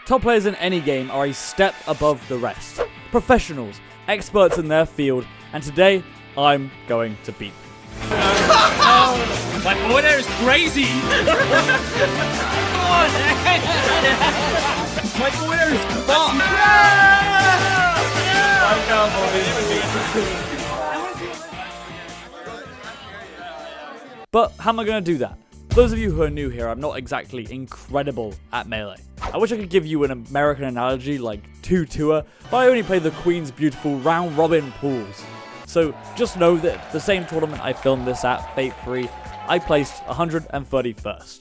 Top players in any game are a step above the rest. Professionals, experts in their field, and today, I'm going to beat them. My boy there is crazy! My boy there is fucked! But how am I going to do that? For those of you who are new here, I'm not exactly incredible at Melee. I wish I could give you an American analogy like 2-2er, but I only play the Queen's beautiful round robin pools. So just know that the same tournament I filmed this at, Fate 3, I placed 131st.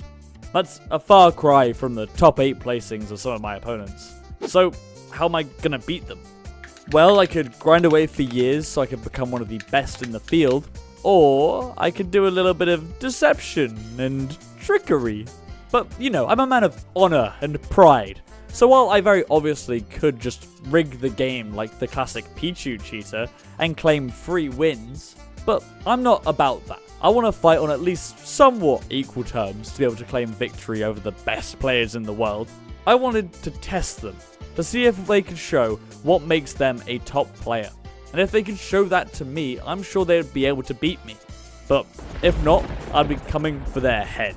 That's a far cry from the top 8 placings of some of my opponents. So how am I gonna beat them? Well, I could grind away for years so I could become one of the best in the field, or I could do a little bit of deception and trickery. But, you know, I'm a man of honor and pride. So while I very obviously could just rig the game like the classic Pichu cheater and claim free wins, but I'm not about that. I want to fight on at least somewhat equal terms to be able to claim victory over the best players in the world. I wanted to test them, to see if they could show what makes them a top player. And if they could show that to me, I'm sure they'd be able to beat me. But if not, I'd be coming for their head.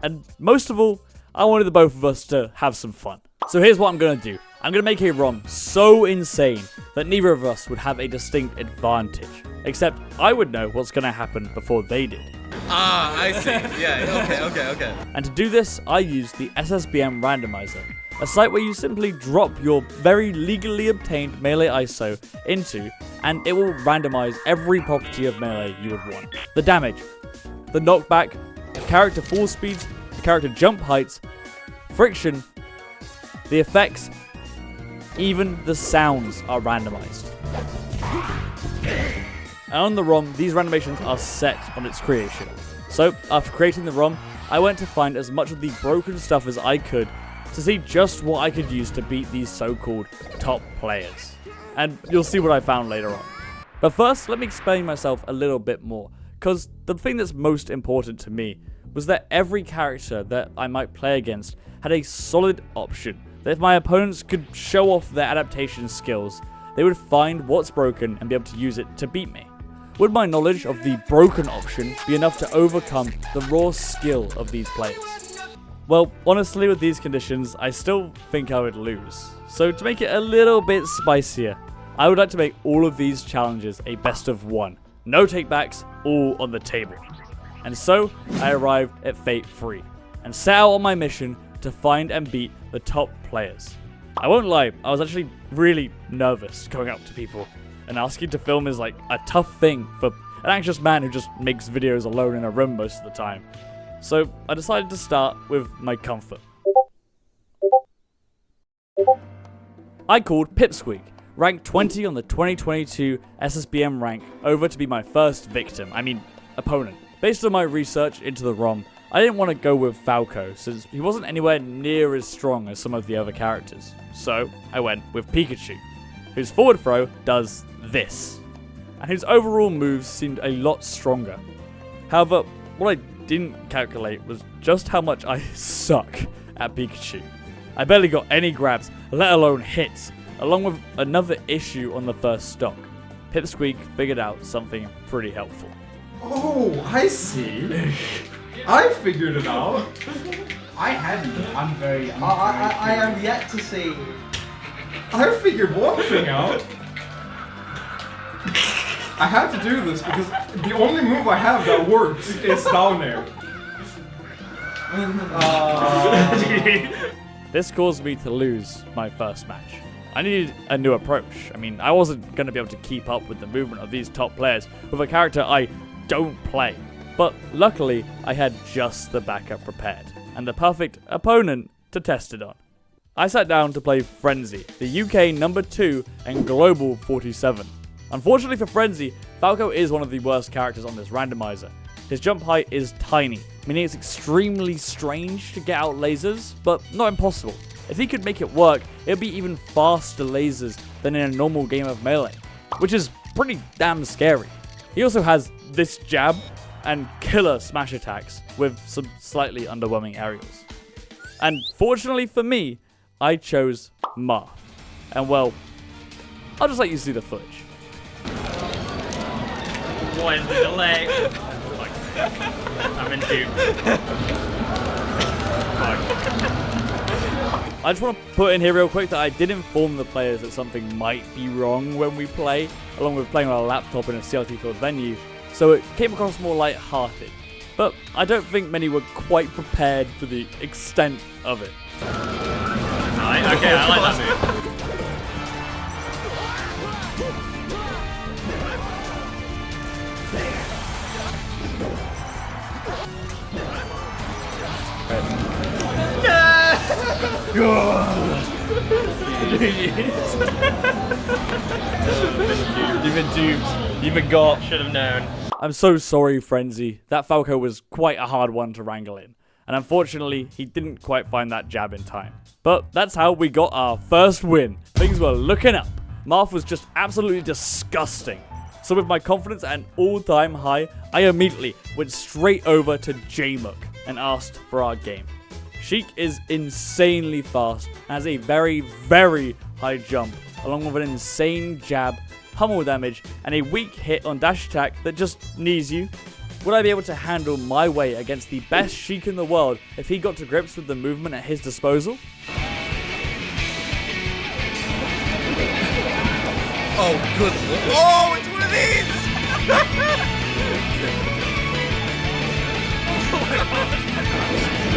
And most of all, I wanted the both of us to have some fun. So here's what I'm going to do. I'm going to make a ROM so insane that neither of us would have a distinct advantage. Except I would know what's going to happen before they did. Ah, I see. Yeah, okay. And to do this, I used the SSBM randomizer, a site where you simply drop your very legally obtained Melee ISO into, and it will randomize every property of Melee you would want. The damage, the knockback, the character fall speeds, the character jump heights, friction, the effects, even the sounds are randomized. And on the ROM, these randomizations are set on its creation. So, after creating the ROM, I went to find as much of the broken stuff as I could to see just what I could use to beat these so-called top players. And you'll see what I found later on. But first, let me explain myself a little bit more, because the thing that's most important to me was that every character that I might play against had a solid option, that if my opponents could show off their adaptation skills, they would find what's broken and be able to use it to beat me. Would my knowledge of the broken option be enough to overcome the raw skill of these players? Well, honestly, with these conditions, I still think I would lose. So to make it a little bit spicier, I would like to make all of these challenges a best of one. No takebacks, all on the table. And so, I arrived at Fate 3, and set out on my mission to find and beat the top players. I won't lie, I was actually really nervous going up to people, and asking to film is like a tough thing for an anxious man who just makes videos alone in a room most of the time. So I decided to start with my comfort. I called Pipsqueak, ranked 20 on the 2022 SSBM rank, over to be my first opponent. Based on my research into the ROM, I didn't want to go with Falco, since he wasn't anywhere near as strong as some of the other characters. So I went with Pikachu, whose forward throw does this, and whose overall moves seemed a lot stronger. However, what I didn't calculate was just how much I suck at Pikachu. I barely got any grabs, let alone hits, along with another issue on the first stock. Pipsqueak figured out something pretty helpful. Oh, I see. I figured it out. I hadn't. I'm very I am yet to see. I figured one thing out. I had to do this because the only move I have that works is down there. This caused me to lose my first match. I needed a new approach. I wasn't going to be able to keep up with the movement of these top players with a character I don't play. But luckily, I had just the backup prepared, and the perfect opponent to test it on. I sat down to play Frenzy, the UK number 2 and global 47. Unfortunately for Frenzy, Falco is one of the worst characters on this randomizer. His jump height is tiny, meaning it's extremely strange to get out lasers, but not impossible. If he could make it work, it would be even faster lasers than in a normal game of Melee, which is pretty damn scary. He also has this jab and killer smash attacks with some slightly underwhelming aerials. And fortunately for me, I chose Marth. And well, I'll just let you see the footage. What is the delay? I'm in duped. I just want to put in here real quick that I did inform the players that something might be wrong when we play, along with playing on a laptop in a CRT-filled venue, so it came across more light-hearted. But I don't think many were quite prepared for the extent of it. Okay, I like that move. You've been duped. You've been got. Should have known. I'm so sorry, Frenzy. That Falco was quite a hard one to wrangle in. And unfortunately, he didn't quite find that jab in time. But that's how we got our first win. Things were looking up. Marth was just absolutely disgusting. So with my confidence at an all-time high, I immediately went straight over to J-Mook and asked for our game. Sheik is insanely fast and has a very, very high jump, along with an insane jab, pummel damage, and a weak hit on dash attack that just knees you. Would I be able to handle my way against the best Sheik in the world if he got to grips with the movement at his disposal? Oh, good lord. Oh, it's one of these!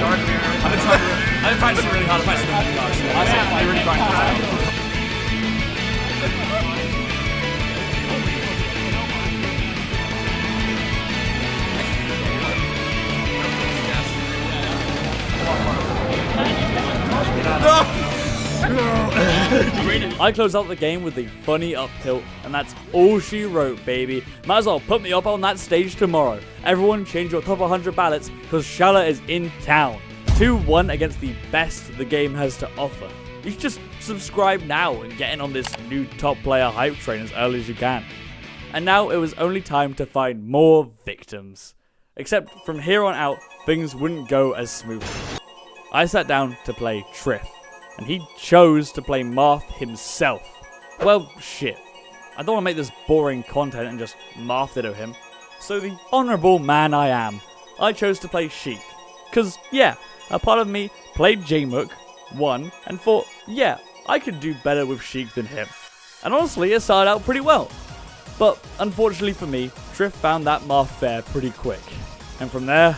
I've been practicing really hard. I really grind. I close out the game with the funny up tilt, and that's all she wrote, baby. Might as well put me up on that stage tomorrow. Everyone change your top 100 ballots, because Chaler is in town. 2-1 against the best the game has to offer. You should just subscribe now and get in on this new top player hype train as early as you can. And now it was only time to find more victims. Except from here on out, things wouldn't go as smoothly. I sat down to play Trif, and he chose to play Marth himself. Well, shit. I don't want to make this boring content and just Marth it at him. So the honourable man I am, I chose to play Sheik. Cause yeah, a part of me played J-Mook, won, and thought, yeah, I could do better with Sheik than him. And honestly, it started out pretty well. But unfortunately for me, Trif found that Marth fair pretty quick. And from there...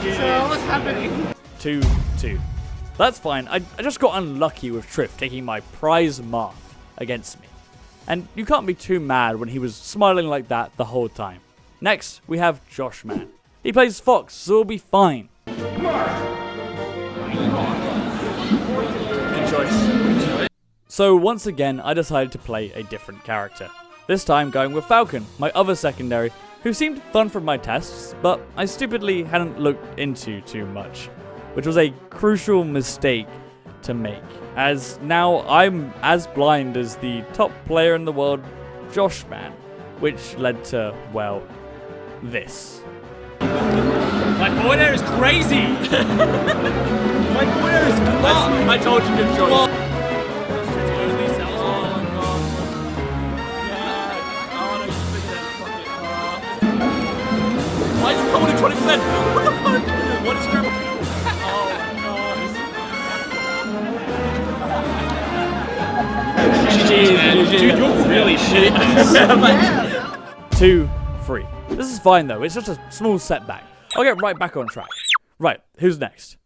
So what's happening? 2-2. That's fine. I just got unlucky with Trif taking my prize Marth against me. And you can't be too mad when he was smiling like that the whole time. Next, we have Joshman. He plays Fox, so it'll be fine. Good choice. So once again, I decided to play a different character. This time going with Falcon, my other secondary, who seemed fun from my tests, but I stupidly hadn't looked into too much, which was a crucial mistake to make, as now I'm as blind as the top player in the world, Joshman, which led to, well, this. My boy there is crazy! My boy there is fucked! I told you good choice. Why is it coming at 20%? What the fuck? What is scrambled? Dude, you're really shit. 2-3. This is fine though, it's just a small setback. I'll get right back on track. Right, who's next?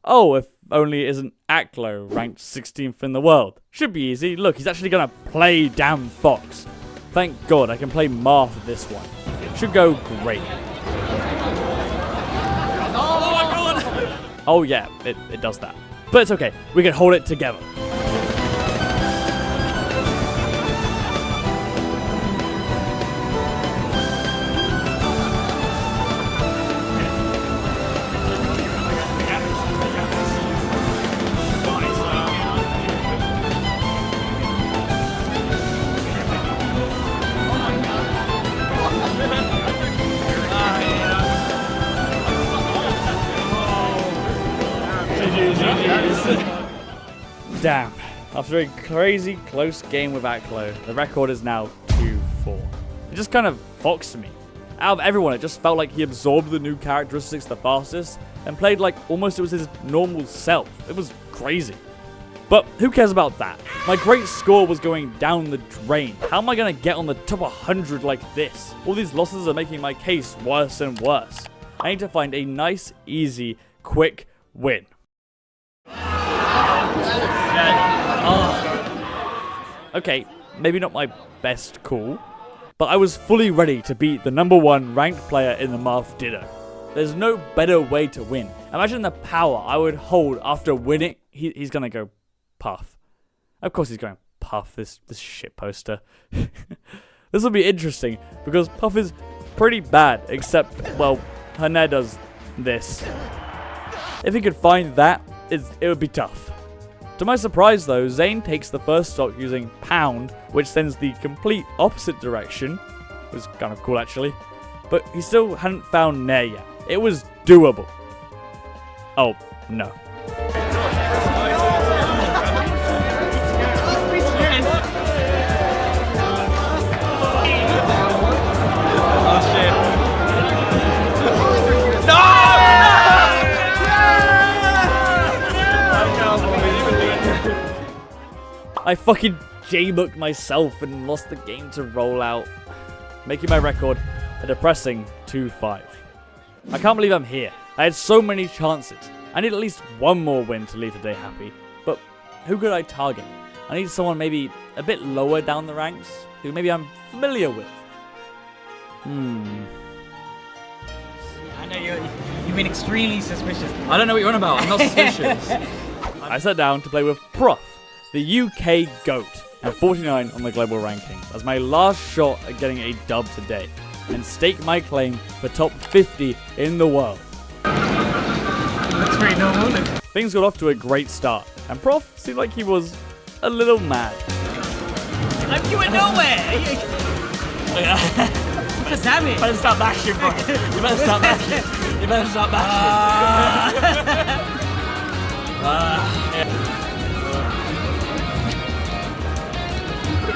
Oh, if only it isn't Aklo, ranked 16th in the world. Should be easy. Look, he's actually gonna play damn Fox. Thank God I can play Marth at this one. Should go great. Oh yeah, it does that. But it's okay, we can hold it together. Damn. After a crazy close game with Aklo, the record is now 2-4. It just kind of foxed me. Out of everyone, it just felt like he absorbed the new characteristics the fastest and played like almost it was his normal self. It was crazy. But who cares about that? My great score was going down the drain. How am I going to get on the top 100 like this? All these losses are making my case worse and worse. I need to find a nice, easy, quick win. Okay, maybe not my best call, but I was fully ready to beat the #1 ranked player in the Math Ditto. There's no better way to win. Imagine the power I would hold after winning. He's gonna go Puff. Of course he's going Puff, this shit poster. This will be interesting, because Puff is pretty bad, except, well, Hane does this. If he could find that, it would be tough. To my surprise though, Zane takes the first stock using Pound, which sends the complete opposite direction. It was kind of cool actually. But he still hadn't found Nair yet. It was doable. Oh, no. I fucking J-booked myself and lost the game to rollout, making my record a depressing 2-5. I can't believe I'm here. I had so many chances. I need at least one more win to leave the day happy. But who could I target? I need someone maybe a bit lower down the ranks, who maybe I'm familiar with. I know you've been extremely suspicious. I don't know what you're on about. I'm not suspicious. I sat down to play with Prof, the UK GOAT, and 49 on the global rankings, as my last shot at getting a dub today, and stake my claim for top 50 in the world. That's very normal. Things got off to a great start, and Prof seemed like he was a little mad. You went nowhere! Just damn it! Better start bashing, bro. You better start bashing. You better start bashing.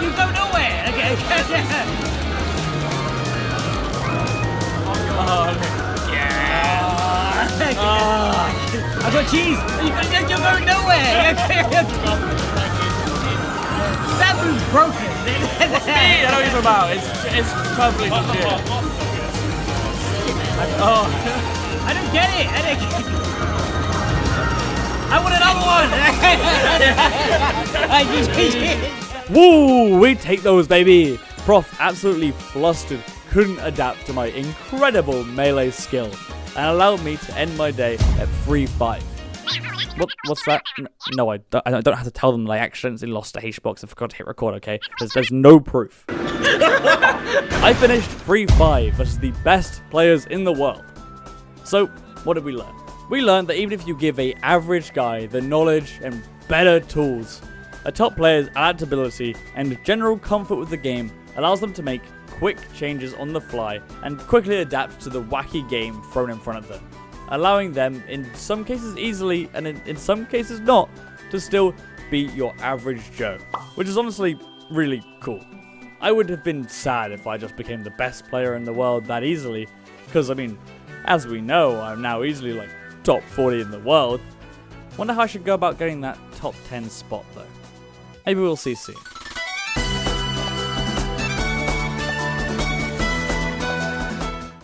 You go nowhere! Okay. I've got cheese! You're going nowhere! That move's broken! I know what you're about. It's perfectly legit. I don't get it! I want another one! Woo! We take those, baby! Prof absolutely flustered, couldn't adapt to my incredible melee skill, and allowed me to end my day at 3-5. What's that? No, I don't have to tell them that I accidentally lost a H-box and forgot to hit record, okay? There's no proof. I finished 3-5 versus the best players in the world. So, what did we learn? We learned that even if you give an average guy the knowledge and better tools, a top player's adaptability and general comfort with the game allows them to make quick changes on the fly and quickly adapt to the wacky game thrown in front of them, allowing them, in some cases easily and in some cases not, to still beat your average Joe, which is honestly really cool. I would have been sad if I just became the best player in the world that easily, because I mean, as we know, I'm now easily like top 40 in the world. Wonder how I should go about getting that top 10 spot though. Maybe we'll see soon.